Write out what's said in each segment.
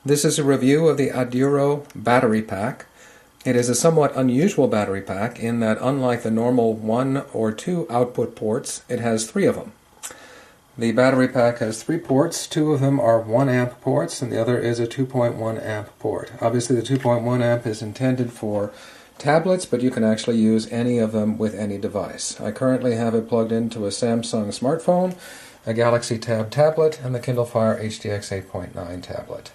This is a review of the Aduro battery pack. It is a somewhat unusual battery pack in that, unlike the normal 1 or 2 output ports, it has 3 of them. The battery pack has 3 ports. 2 of them are 1 amp ports and the other is a 2.1 amp port. Obviously the 2.1 amp is intended for tablets, but you can actually use any of them with any device. I currently have it plugged into a Samsung smartphone, a Galaxy Tab tablet, and the Kindle Fire HDX 8.9 tablet.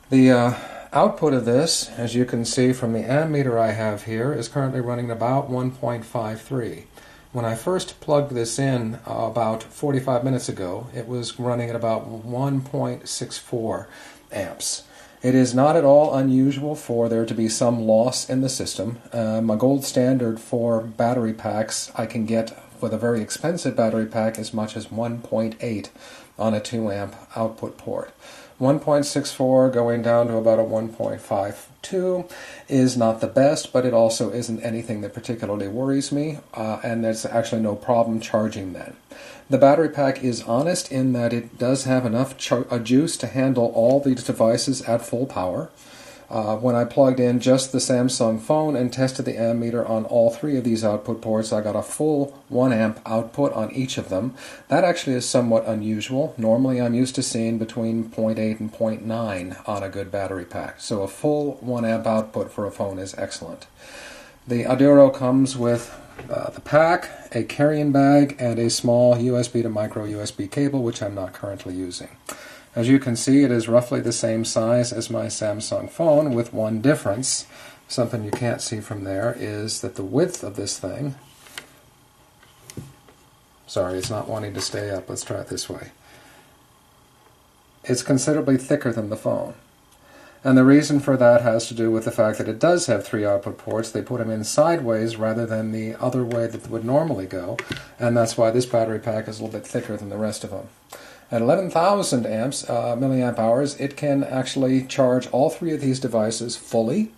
The output of this, as you can see from the ammeter I have here, is currently running about 1.53. When I first plugged this in about 45 minutes ago, it was running at about 1.64 amps. It is not at all unusual for there to be some loss in the system. My gold standard for battery packs, I can get with a very expensive battery pack as much as 1.8 on a 2 amp output port. 1.64 going down to about a 1.52 is not the best, but it also isn't anything that particularly worries me, and there's actually no problem charging then. The battery pack is honest in that it does have enough juice to handle all these devices at full power. When I plugged in just the Samsung phone and tested the ammeter on all 3 of these output ports, I got a full 1 amp output on each of them. That actually is somewhat unusual. Normally I'm used to seeing between 0.8 and 0.9 on a good battery pack. So a full 1 amp output for a phone is excellent. The Aduro comes with the pack, a carrying bag, and a small USB to micro USB cable, which I'm not currently using. As you can see, it is roughly the same size as my Samsung phone, with one difference. Something you can't see from there is that the width of this thing... Sorry, it's not wanting to stay up. Let's try it this way. It's considerably thicker than the phone. And the reason for that has to do with the fact that it does have 3 output ports. They put them in sideways rather than the other way that would normally go, and that's why this battery pack is a little bit thicker than the rest of them. At 11,000 milliamp hours, it can actually charge all 3 of these devices fully.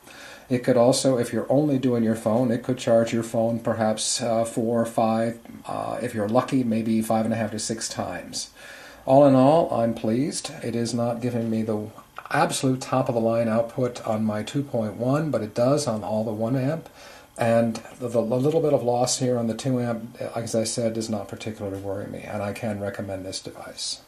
It could also, if you're only doing your phone, it could charge your phone perhaps 4 or 5, if you're lucky, maybe 5.5 to 6 times. All in all, I'm pleased. It is not giving me the absolute top-of-the-line output on my 2.1, but it does on all the 1 amp. And the little bit of loss here on the 2 amp, as I said, does not particularly worry me, and I can recommend this device.